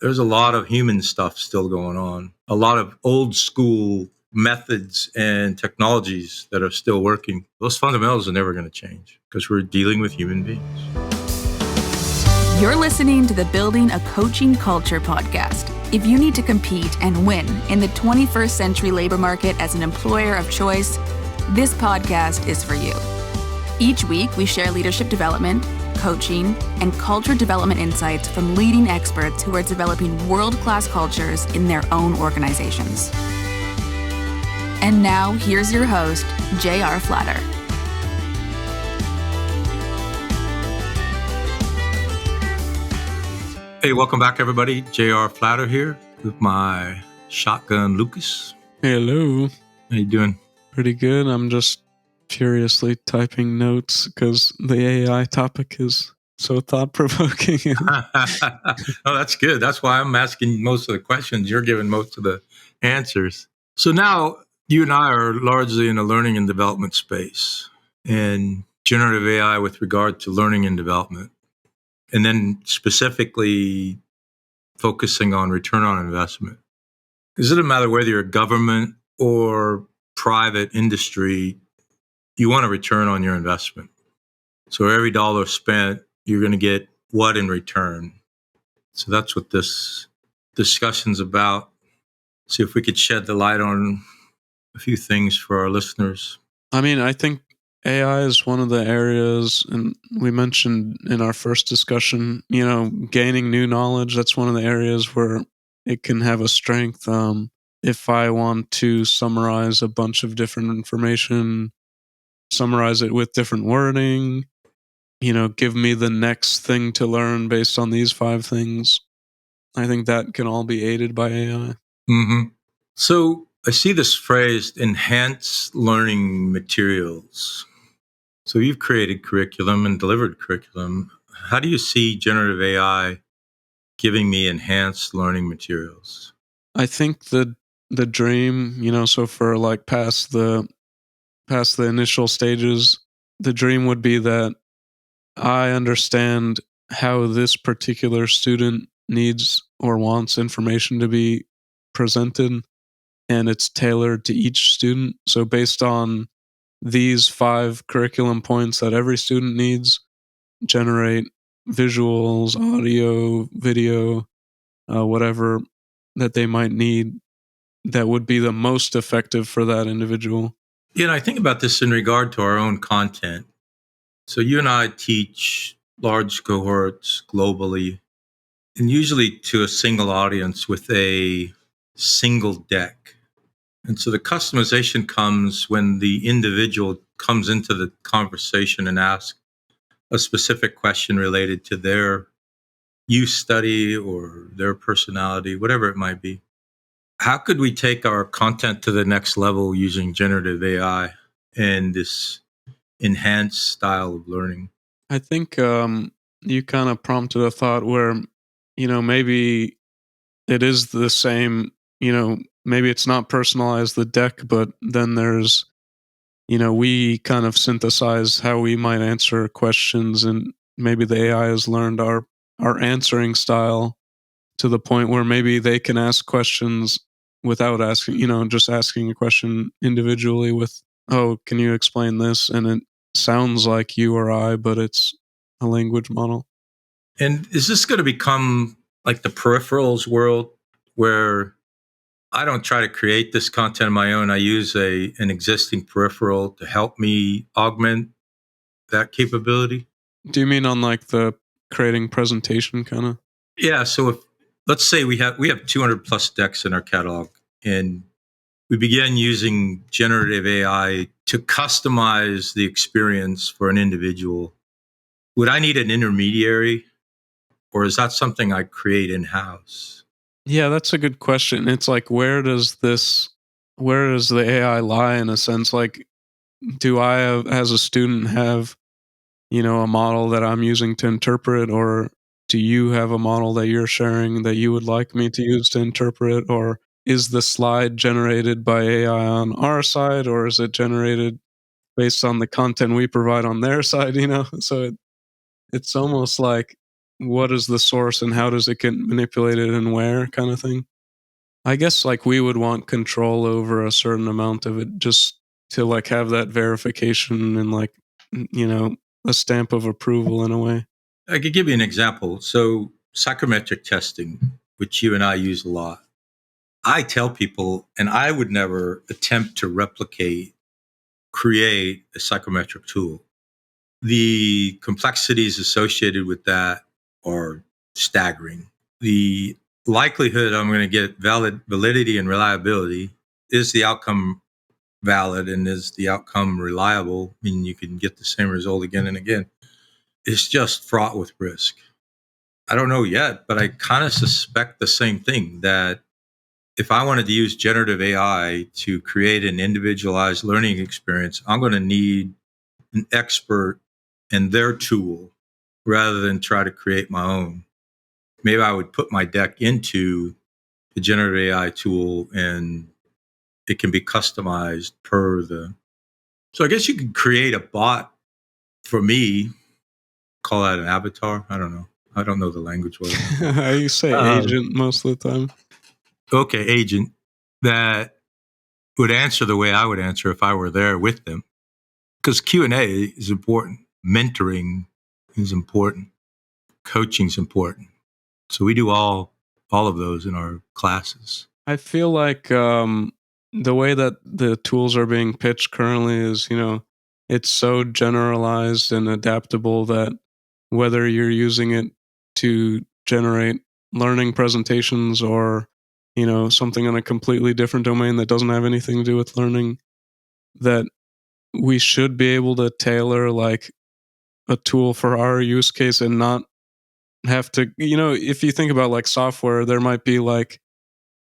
there's a lot of human stuff still going on, a lot of old school methods and technologies that are still working. Those fundamentals are never going to change because we're dealing with human beings. You're listening to the Building a Coaching Culture podcast. If you need to compete and win in the 21st century labor market as an employer of choice, this podcast is for you. Each week, we share leadership development, coaching, and culture development insights from leading experts who are developing world-class cultures in their own organizations. And now, here's your host, J.R. Flatter. Hey, welcome back, everybody. J.R. Flatter here with my shotgun Lucas. Hello. How you doing? Pretty good. I'm just furiously typing notes because the AI topic is so thought-provoking. Oh, that's good. That's why I'm asking most of the questions. You're giving most of the answers. So now you and I are largely in the learning and development space and generative AI with regard to learning and development. And then specifically focusing on return on investment. Because it doesn't matter whether you're government or private industry, you want a return on your investment. So every dollar spent, you're going to get what in return? So that's what this discussion's about. See if we could shed the light on a few things for our listeners. I mean, I think AI is one of the areas, and we mentioned in our first discussion, gaining new knowledge. That's one of the areas where it can have a strength. If I want to summarize a bunch of different information, summarize it with different wording, give me the next thing to learn based on these 5 things. I think that can all be aided by AI. Mm-hmm. So I see this phrase, enhance learning materials. So you've created curriculum and delivered curriculum. How do you see generative AI giving me enhanced learning materials? I think the dream, so for like past the initial stages, the dream would be that I understand how this particular student needs or wants information to be presented, and it's tailored to each student. So based on these 5 curriculum points that every student needs, generate visuals, audio, video, whatever that they might need that would be the most effective for that individual. Yeah, I think about this in regard to our own content. So you and I teach large cohorts globally, and usually to a single audience with a single deck. And so the customization comes when the individual comes into the conversation and asks a specific question related to their use study or their personality, whatever it might be. How could we take our content to the next level using generative AI and this enhanced style of learning? I think you kind of prompted a thought where, maybe it is the same, maybe it's not personalized the deck, but then there's, we kind of synthesize how we might answer questions, and maybe the AI has learned our answering style to the point where maybe they can ask questions without asking, just asking a question individually with, oh, can you explain this? And it sounds like you or I, but it's a language model. And is this going to become like the peripherals world where I don't try to create this content on my own? I use an existing peripheral to help me augment that capability. Do you mean on like the creating presentation kind of? Yeah. So if, let's say we have 200 plus decks in our catalog, and we began using generative AI to customize the experience for an individual. Would I need an intermediary, or is that something I create in-house? Yeah, that's a good question. It's like, where does the AI lie in a sense? Like, do I, as a student, have, a model that I'm using to interpret, or do you have a model that you're sharing that you would like me to use to interpret? Or is the slide generated by AI on our side, or is it generated based on the content we provide on their side? So it's almost like what is the source and how does it get manipulated and where kind of thing. I guess like we would want control over a certain amount of it just to like have that verification and like, a stamp of approval in a way. I could give you an example. So, psychometric testing, which you and I use a lot, I tell people, and I would never attempt to create a psychometric tool. The complexities associated with that are staggering. The likelihood I'm going to get validity and reliability, is the outcome valid and is the outcome reliable, meaning you can get the same result again and again, it's just fraught with risk. I don't know yet, but I kind of suspect the same thing, that if I wanted to use generative AI to create an individualized learning experience, I'm going to need an expert in their tool rather than try to create my own. Maybe I would put my deck into the generative AI tool and it can be customized per the. So I guess you could create a bot for me, call that an avatar. I don't know. I don't know the language well. I say agent most of the time. Okay, agent that would answer the way I would answer if I were there with them. Because Q&A is important. Mentoring is important. Coaching is important. So we do all of those in our classes. I feel like the way that the tools are being pitched currently is, it's so generalized and adaptable that whether you're using it to generate learning presentations or, something in a completely different domain that doesn't have anything to do with learning, that we should be able to tailor like a tool for our use case and not have to, if you think about like software, there might be like,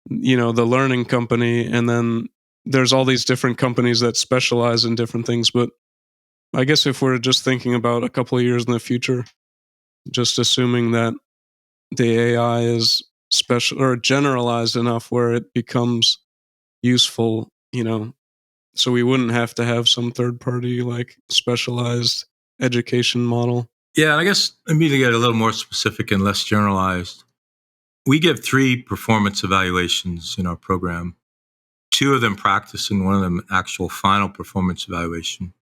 the learning company, and then there's all these different companies that specialize in different things. But I guess if we're just thinking about a couple of years in the future, just assuming that the AI is special or generalized enough where it becomes useful, so we wouldn't have to have some third party like specialized education model. Yeah, I guess let me get a little more specific and less generalized. We give 3 performance evaluations in our program, 2 of them practice and 1 of them actual final performance evaluation.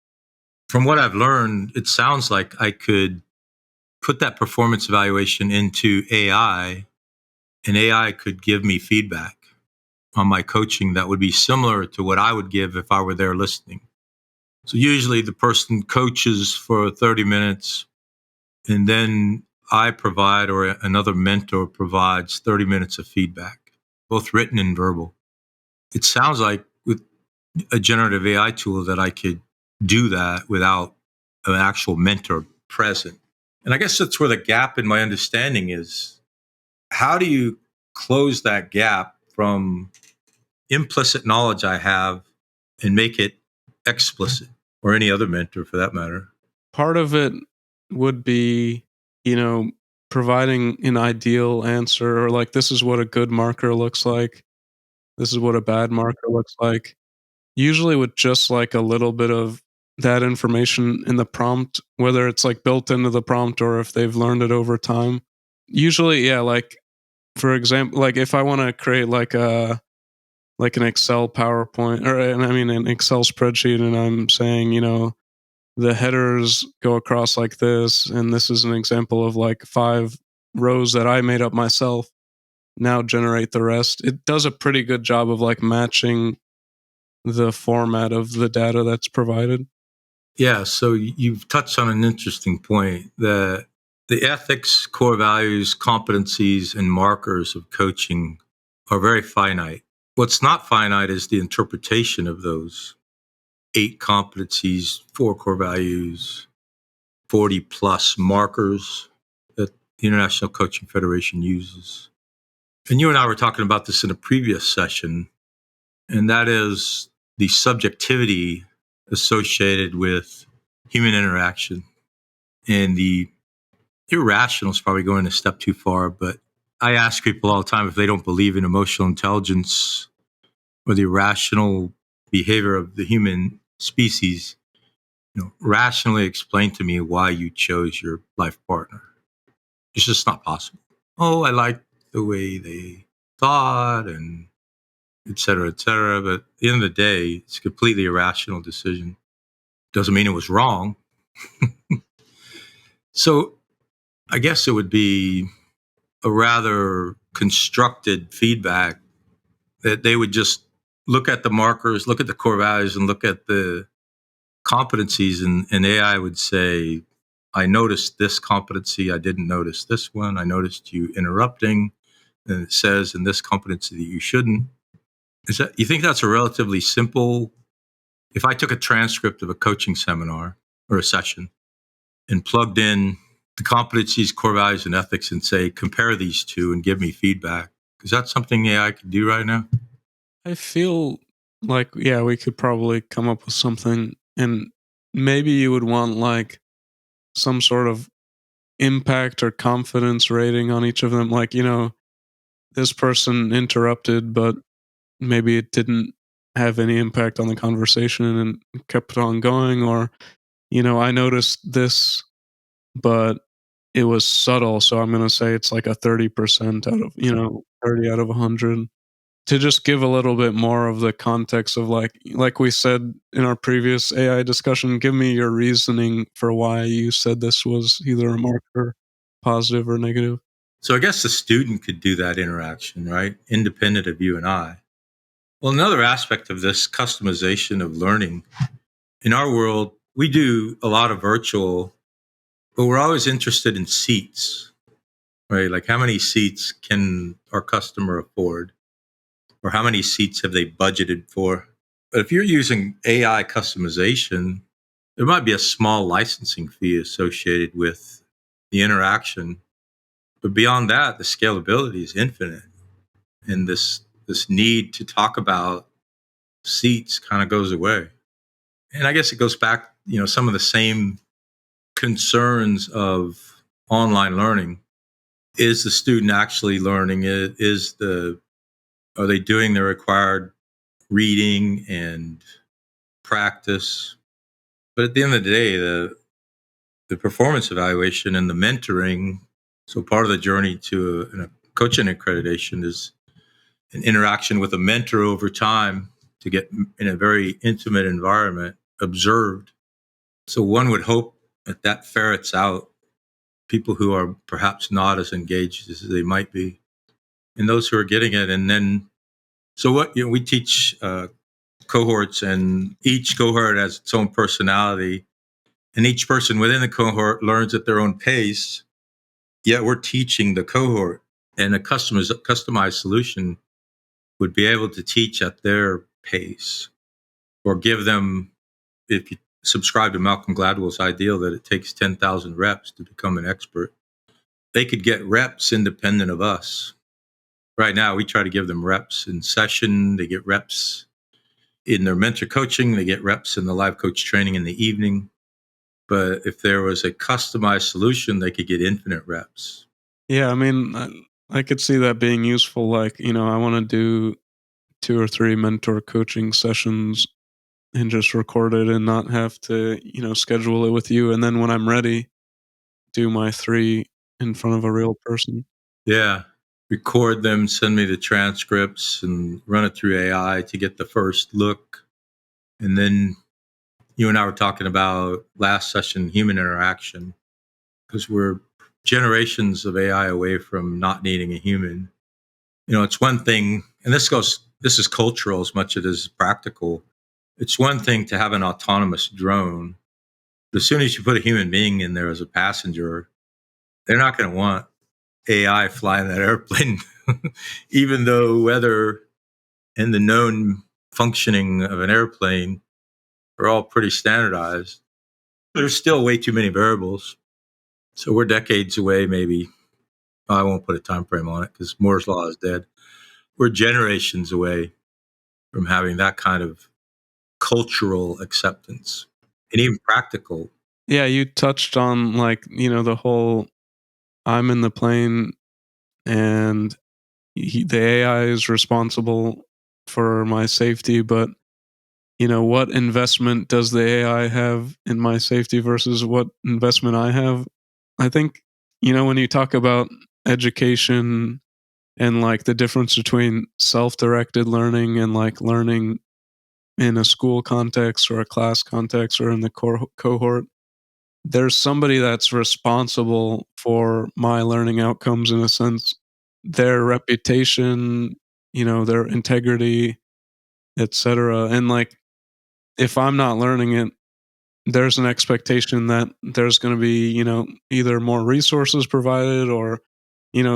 From what I've learned, it sounds like I could put that performance evaluation into AI, and AI could give me feedback on my coaching that would be similar to what I would give if I were there listening. So usually the person coaches for 30 minutes, and then I provide, or another mentor provides 30 minutes of feedback, both written and verbal. It sounds like with a generative AI tool that I could do that without an actual mentor present. And I guess that's where the gap in my understanding is. How do you close that gap from implicit knowledge I have and make it explicit, or any other mentor for that matter? Part of it would be, providing an ideal answer, or like, this is what a good marker looks like. This is what a bad marker looks like. Usually with just like a little bit of that information in the prompt, whether it's like built into the prompt or if they've learned it over time. Usually, yeah, like for example, like if I want to create like an Excel PowerPoint, or an Excel spreadsheet, and I'm saying, the headers go across like this, and this is an example of like 5 rows that I made up myself. Now generate the rest. It does a pretty good job of like matching the format of the data that's provided. Yeah, so you've touched on an interesting point, that the ethics, core values, competencies, and markers of coaching are very finite. What's not finite is the interpretation of those 8 competencies, 4 core values, 40 plus markers that the International Coaching Federation uses. And you and I were talking about this in a previous session, and that is the subjectivity associated with human interaction. And the irrational is probably going a step too far, but I ask people all the time if they don't believe in emotional intelligence or the irrational behavior of the human species, rationally explain to me why you chose your life partner. It's just not possible. Oh, I like the way they thought and et cetera, et cetera. But at the end of the day, it's a completely irrational decision. Doesn't mean it was wrong. So I guess it would be a rather constructed feedback that they would just look at the markers, look at the core values, and look at the competencies. And AI would say, I noticed this competency. I didn't notice this one. I noticed you interrupting. And it says in this competency that you shouldn't. Is that, you think that's a relatively simple? If I took a transcript of a coaching seminar or a session and plugged in the competencies, core values, and ethics and say, compare these two and give me feedback, is that something AI could do right now? I feel like, yeah, we could probably come up with something, and maybe you would want like some sort of impact or confidence rating on each of them. Like, this person interrupted, but maybe it didn't have any impact on the conversation and kept on going. Or, I noticed this, but it was subtle. So I'm going to say it's like a 30% out of, 30 out of 100. To just give a little bit more of the context of like we said in our previous AI discussion, give me your reasoning for why you said this was either a marker, positive or negative. So I guess the student could do that interaction, right? Independent of you and I. Well, another aspect of this customization of learning in our world, we do a lot of virtual, but we're always interested in seats, right? Like how many seats can our customer afford? Or how many seats have they budgeted for? But if you're using AI customization, there might be a small licensing fee associated with the interaction. But beyond that, the scalability is infinite. And this need to talk about seats kind of goes away. And I guess it goes back, some of the same concerns of online learning. Is the student actually learning it? Are they doing the required reading and practice? But at the end of the day, the performance evaluation and the mentoring. So part of the journey to a coaching accreditation is an interaction with a mentor over time to get in a very intimate environment observed. So one would hope that ferrets out people who are perhaps not as engaged as they might be, and those who are getting it. And then, so what we teach cohorts, and each cohort has its own personality, and each person within the cohort learns at their own pace. Yet we're teaching the cohort, and a customized solution would be able to teach at their pace, or give them, if you subscribe to Malcolm Gladwell's ideal that it takes 10,000 reps to become an expert, they could get reps independent of us. Right now, we try to give them reps in session. They get reps in their mentor coaching. They get reps in the live coach training in the evening. But if there was a customized solution, they could get infinite reps. Yeah, I mean, I could see that being useful. Like, I want to do 2 or 3 mentor coaching sessions and just record it and not have to, schedule it with you. And then when I'm ready, do my 3 in front of a real person. Yeah. Record them, send me the transcripts, and run it through AI to get the first look. And then you and I were talking about last session, human interaction, because we're generations of AI away from not needing a human. It's one thing, and this is cultural as much as it is practical. It's one thing to have an autonomous drone, but as soon as you put a human being in there as a passenger, they're not going to want AI flying that airplane, even though weather and the known functioning of an airplane are all pretty standardized. There's still way too many variables. So we're decades away, maybe. I won't put a time frame on it because Moore's law is dead. We're generations away from having that kind of cultural acceptance and even practical. Yeah, you touched on the whole I'm in the plane and the AI is responsible for my safety, but what investment does the AI have in my safety versus what investment I have? I think when you talk about education and like the difference between self-directed learning and like learning in a school context or a class context or in the cohort, there's somebody that's responsible for my learning outcomes in a sense, their reputation, their integrity, etc. And like if I'm not learning it, there's an expectation that there's going to be, either more resources provided or,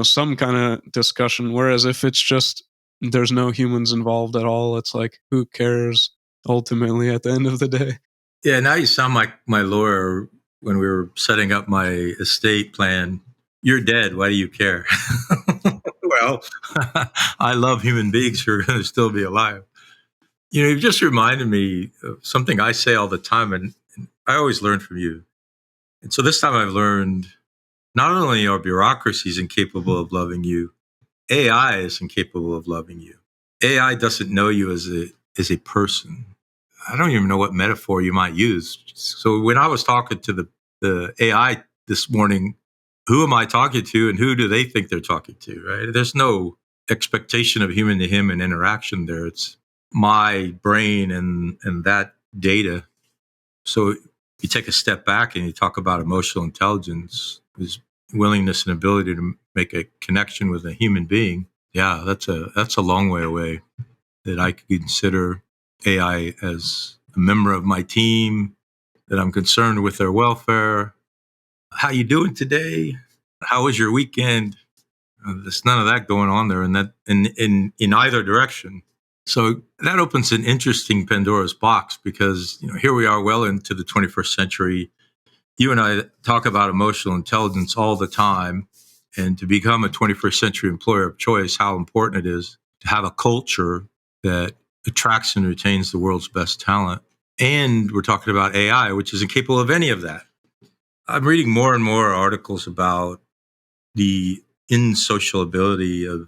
some kind of discussion. Whereas if it's just there's no humans involved at all, it's like, who cares ultimately at the end of the day? Yeah, now you sound like my lawyer when we were setting up my estate plan. You're dead. Why do you care? Well, I love human beings who are going to still be alive. You've just reminded me of something I say all the time, and I always learn from you. And so this time I've learned not only are bureaucracies incapable of loving you, AI is incapable of loving you. AI doesn't know you as a person. I don't even know what metaphor you might use. So when I was talking to the AI this morning, who am I talking to and who do they think they're talking to, right? There's no expectation of human to human interaction there. It's my brain and that data. So you take a step back and you talk about emotional intelligence, is willingness and ability to make a connection with a human being. Yeah, that's a long way away. That I could consider AI as a member of my team, that I'm concerned with their welfare. How you doing today? How was your weekend? There's none of that going on there in either direction. So that opens an interesting Pandora's box because here we are well into the 21st century. You and I talk about emotional intelligence all the time, and to become a 21st century employer of choice, how important it is to have a culture that attracts and retains the world's best talent. And we're talking about AI, which is incapable of any of that. I'm reading more and more articles about the insociability of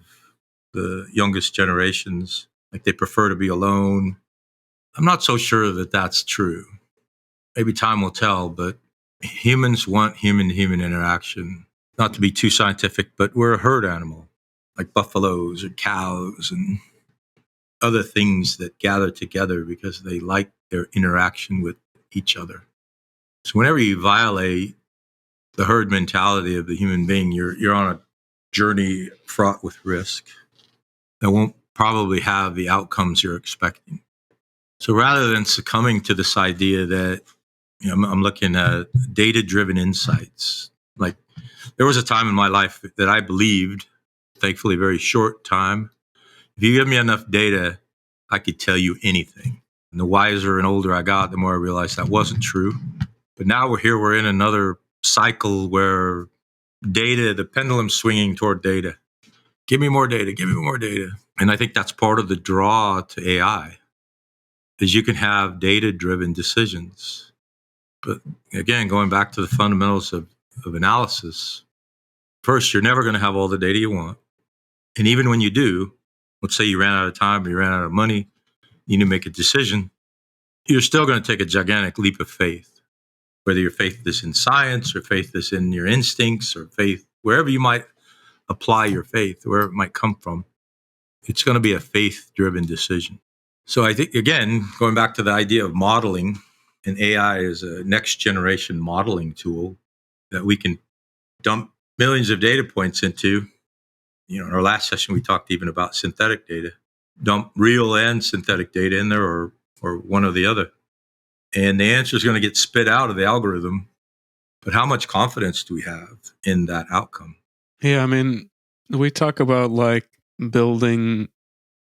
the youngest generations. Like they prefer to be alone. I'm not so sure that that's true. Maybe time will tell, but humans want human to human interaction. Not to be too scientific, but we're a herd animal, like buffaloes or cows and other things that gather together because they like their interaction with each other. So whenever you violate the herd mentality of the human being, you're on a journey fraught with risk that won't probably have the outcomes you're expecting. So rather than succumbing to this idea that I'm looking at data-driven insights, like there was a time in my life that I believed, thankfully very short time, if you give me enough data, I could tell you anything. And the wiser and older I got, the more I realized that wasn't true. But now we're in another cycle where data, the pendulum's swinging toward data. Give me more data, give me more data. And I think that's part of the draw to AI, is you can have data-driven decisions. But again, going back to the fundamentals of analysis, first, you're never going to have all the data you want. And even when you do, let's say you ran out of time or you ran out of money, you need to make a decision, you're still going to take a gigantic leap of faith. Whether your faith is in science or faith is in your instincts or faith, wherever you might apply your faith, wherever it might come from, it's going to be a faith-driven decision. So I think, again, going back to the idea of modeling, and AI is a next generation modeling tool that we can dump millions of data points into. In our last session, we talked even about synthetic data. Dump real and synthetic data in there or one or the other. And the answer is going to get spit out of the algorithm. But how much confidence do we have in that outcome? Yeah, I mean, we talk about like building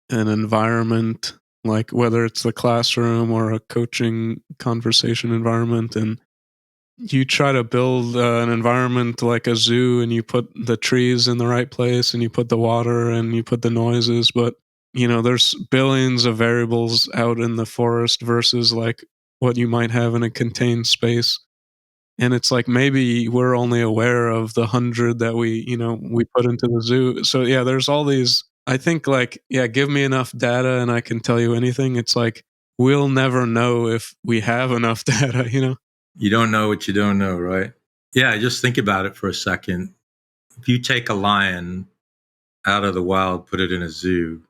an environment, like whether it's the classroom or a coaching conversation environment, and you try to build an environment like a zoo, and you put the trees in the right place and you put the water and you put the noises, but there's billions of variables out in the forest versus like what you might have in a contained space. And it's like maybe we're only aware of the 100 that we put into the zoo. So yeah, there's all these. I think like, yeah, give me enough data and I can tell you anything. It's like we'll never know if we have enough data. You don't know what you don't know, right? Yeah, just think about it for a second. if you take a lion out of the wild, put it in a zoo,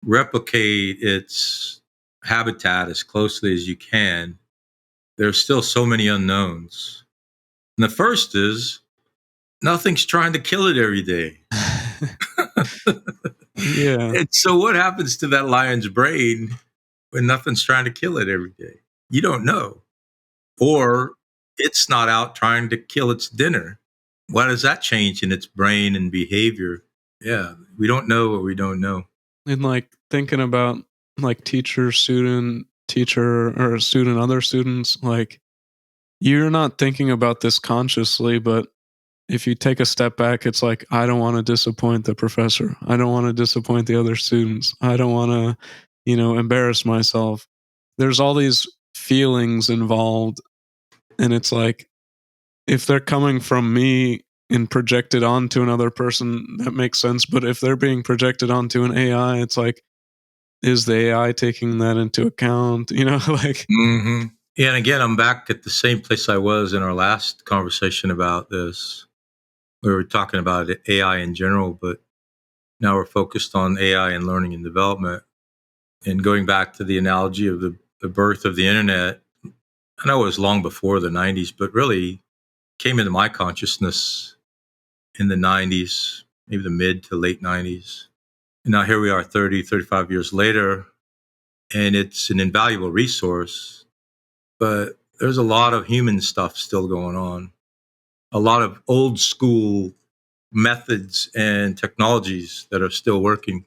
replicate its habitat as closely as you can, there's still so many unknowns. And the first is nothing's trying to kill it every day. Yeah. And so what happens to that lion's brain when nothing's trying to kill it every day? You don't know. Or it's not out trying to kill its dinner. Why does that change in its brain and behavior? Yeah, we don't know what we don't know. And like thinking about like teacher, or student, other students, like you're not thinking about this consciously, but if you take a step back, it's like, I don't want to disappoint the professor. I don't want to disappoint the other students. I don't want to, embarrass myself. There's all these feelings involved. And it's like, if they're coming from me and projected onto another person, that makes sense. But if they're being projected onto an AI, it's like, is the AI taking that into account? Like, Mm-hmm. Yeah, and again, I'm back at the same place I was in our last conversation about this. We were talking about AI in general, but now we're focused on AI and learning and development. And going back to the analogy of the birth of the internet, I know it was long before the 90s, but really came into my consciousness in the 90s, maybe the mid to late 90s. And now here we are 30, 35 years later, and it's an invaluable resource, but there's a lot of human stuff still going on, a lot of old school methods and technologies that are still working.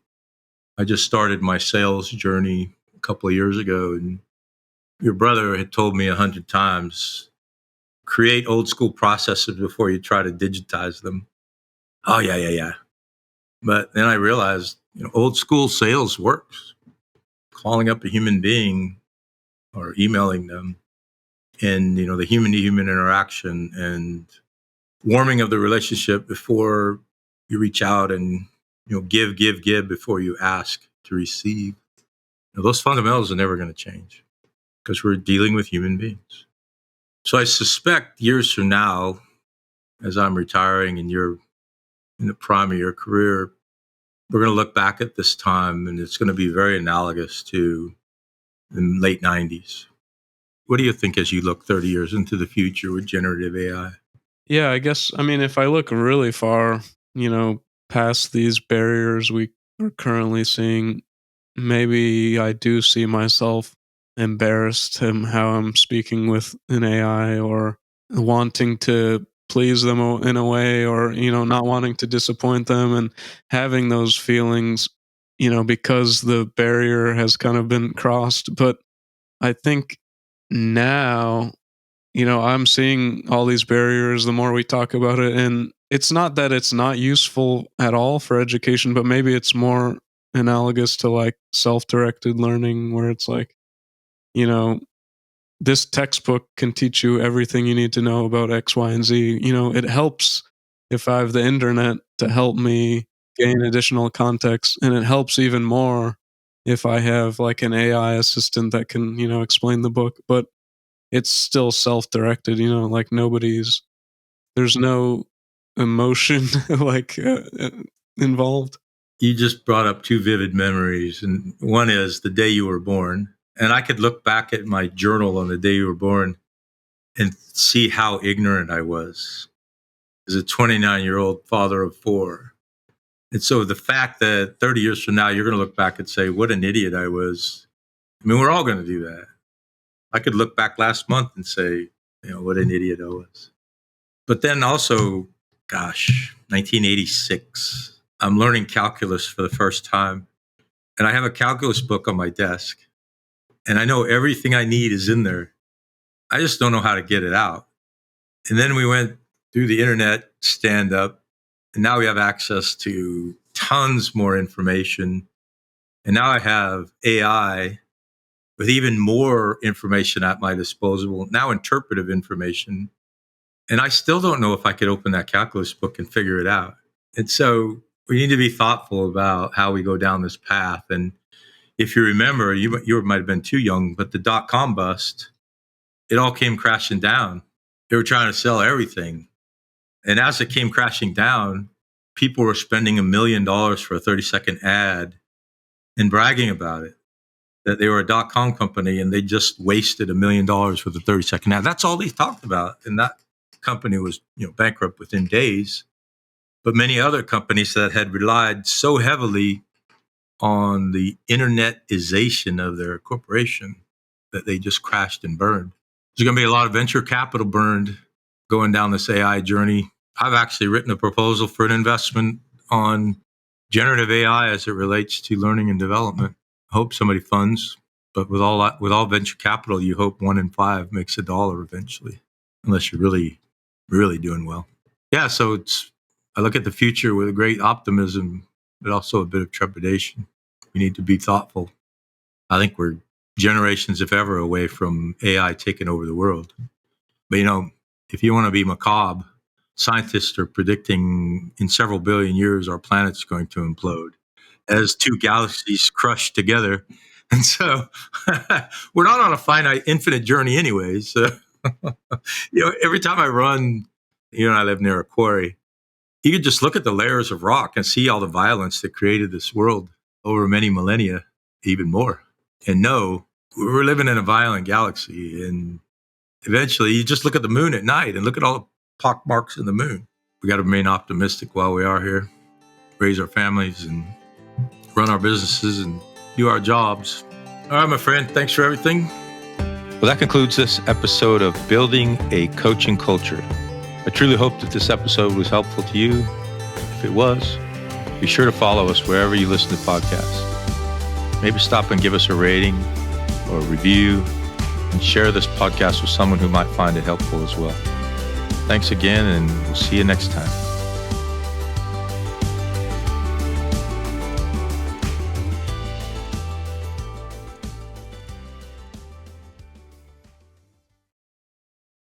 I just started my sales journey a couple of years ago, and your brother had told me 100 times, create old school processes before you try to digitize them. Oh, yeah, yeah, yeah. But then I realized, old school sales works. Calling up a human being or emailing them, and the human to human interaction and warming of the relationship before you reach out and give before you ask to receive. Those fundamentals are never going to change because we're dealing with human beings. So I suspect years from now, as I'm retiring and you're in the prime of your career, we're going to look back at this time and it's going to be very analogous to the late 90s. What do you think as you look 30 years into the future with generative AI? yeah, I guess, I mean, if I look really far, past these barriers we are currently seeing, maybe I do see myself embarrassed in how I'm speaking with an AI, or wanting to please them in a way, or not wanting to disappoint them, and having those feelings, because the barrier has kind of been crossed. But I think now, I'm seeing all these barriers the more we talk about it. And it's not that it's not useful at all for education, but maybe it's more analogous to like self directed learning, where it's like, you know, this textbook can teach you everything you need to know about X, Y, and Z. It helps if I have the internet to help me gain additional context. And it helps even more if I have like an AI assistant that can, explain the book. But it's still self-directed, like there's no emotion like involved. You just brought up two vivid memories. And one is the day you were born. And I could look back at my journal on the day you were born and see how ignorant I was as a 29-year-old father of four. And so the fact that 30 years from now, you're going to look back and say, what an idiot I was. I mean, we're all going to do that. I could look back last month and say, what an idiot I was. But then also, gosh, 1986, I'm learning calculus for the first time. And I have a calculus book on my desk. And I know everything I need is in there. I just don't know how to get it out. And then we went through the internet stand up, and now we have access to tons more information. And now I have AI with even more information at my disposal, now interpretive information. And I still don't know if I could open that calculus book and figure it out. And so we need to be thoughtful about how we go down this path. And if you remember, you might have been too young, but the dot-com bust, it all came crashing down. They were trying to sell everything. And as it came crashing down, people were spending $1 million for a 30-second ad and bragging about it, that they were a .com company and they just wasted $1 million for the 30-second ad. That's all they talked about. And that company was, bankrupt within days. But many other companies that had relied so heavily on the internetization of their corporation that they just crashed and burned. There's going to be a lot of venture capital burned going down this AI journey. I've actually written a proposal for an investment on generative AI as it relates to learning and development. I hope somebody funds, but with all venture capital, you hope 1 in 5 makes $1 eventually, unless you're really, really doing well. Yeah, so I look at the future with a great optimism, but also a bit of trepidation. We need to be thoughtful. I think we're generations, if ever, away from AI taking over the world. But, if you want to be macabre, scientists are predicting in several billion years our planet's going to implode as two galaxies crush together. And so we're not on a finite, infinite journey anyways. So, every time I run, I live near a quarry, you could just look at the layers of rock and see all the violence that created this world over many millennia, even more. And no, we're living in a violent galaxy. And eventually you just look at the moon at night and look at all the pock marks in the moon. We got to remain optimistic while we are here, raise our families and run our businesses and do our jobs. All right, my friend, thanks for everything. Well, that concludes this episode of Building a Coaching Culture. I truly hope that this episode was helpful to you. If it was, be sure to follow us wherever you listen to podcasts. Maybe stop and give us a rating or a review and share this podcast with someone who might find it helpful as well. Thanks again, and we'll see you next time.